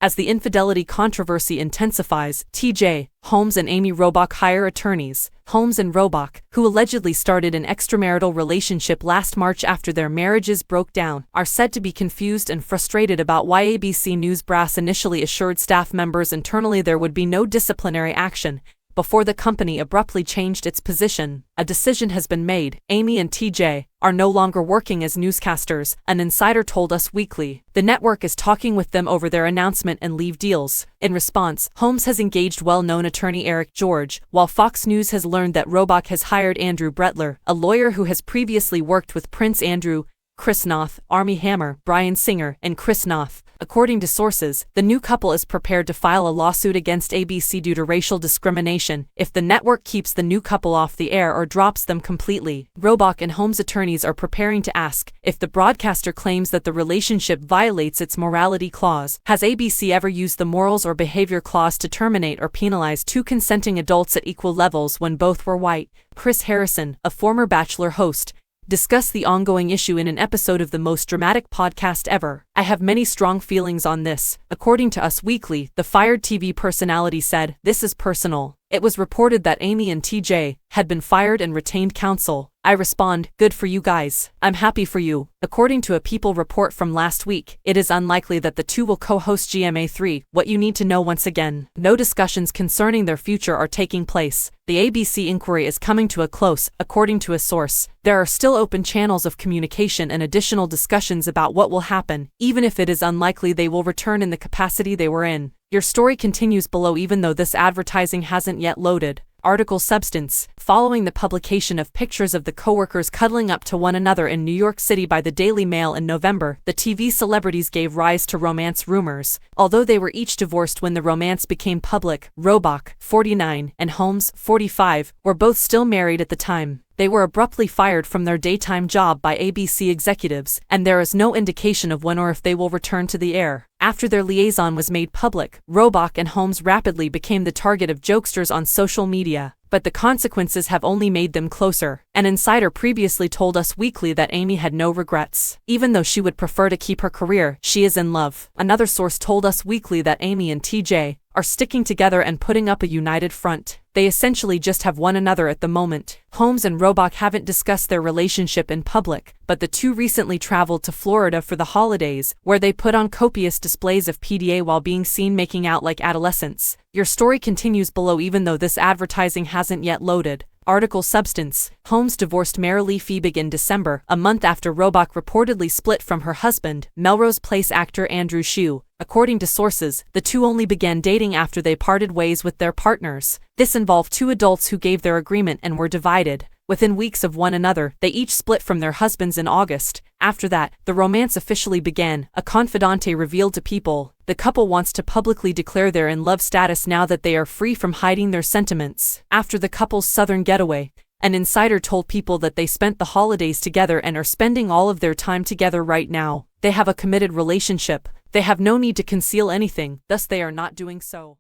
As the infidelity controversy intensifies, TJ Holmes and Amy Robach hire attorneys. Holmes and Robach, who allegedly started an extramarital relationship last March after their marriages broke down, are said to be confused and frustrated about why ABC News brass initially assured staff members internally there would be no disciplinary action, before the company abruptly changed its position. A decision has been made. Amy and TJ are no longer working as newscasters, an insider told Us Weekly. The network is talking with them over their announcement and leave deals. In response, Holmes has engaged well-known attorney Eric George, while Fox News has learned that Robach has hired Andrew Bretler, a lawyer who has previously worked with Prince Andrew, Chris Noth, Armie Hammer, Bryan Singer, and Chris Noth. According to sources, the new couple is prepared to file a lawsuit against ABC due to racial discrimination if the network keeps the new couple off the air or drops them completely. Robach and Holmes' attorneys are preparing to ask if the broadcaster claims that the relationship violates its morality clause. Has ABC ever used the morals or behavior clause to terminate or penalize two consenting adults at equal levels when both were white? Chris Harrison, a former Bachelor host, discussed the ongoing issue in an episode of the most dramatic podcast ever. I have many strong feelings on this. According to Us Weekly, the fired TV personality said, "This is personal." It was reported that Amy and TJ had been fired and retained counsel. I respond, "Good for you guys. I'm happy for you." According to a People report from last week, it is unlikely that the two will co-host GMA3, What You Need to Know. Once again, no discussions concerning their future are taking place. The ABC inquiry is coming to a close, according to a source. There are still open channels of communication and additional discussions about what will happen, even if it is unlikely they will return in the capacity they were in. Your story continues below even though this advertising hasn't yet loaded. Article substance: following the publication of pictures of the co-workers cuddling up to one another in New York City by the Daily Mail in November, the TV celebrities gave rise to romance rumors. Although they were each divorced when the romance became public, Robach, 49, and Holmes, 45, were both still married at the time. They were abruptly fired from their daytime job by ABC executives, and there is no indication of when or if they will return to the air. After their liaison was made public, Robach and Holmes rapidly became the target of jokesters on social media. But the consequences have only made them closer. An insider previously told Us Weekly that Amy had no regrets. Even though she would prefer to keep her career, she is in love. Another source told Us Weekly that Amy and TJ are sticking together and putting up a united front. They essentially just have one another at the moment. Holmes and Robach haven't discussed their relationship in public, but the two recently traveled to Florida for the holidays, where they put on copious displays of PDA while being seen making out like adolescents. Your story continues below even though this advertising hasn't yet loaded. Article substance: Holmes divorced Marilee Fiebig in December, a month after Robach reportedly split from her husband, Melrose Place actor Andrew Shue. According to sources, the two only began dating after they parted ways with their partners. This involved two adults who gave their agreement and were divided. Within weeks of one another, they each split from their husbands in August. After that, the romance officially began, a confidante revealed to People. The couple wants to publicly declare their in-love status now that they are free from hiding their sentiments. After the couple's southern getaway, an insider told People that they spent the holidays together and are spending all of their time together right now. They have a committed relationship. They have no need to conceal anything, thus they are not doing so.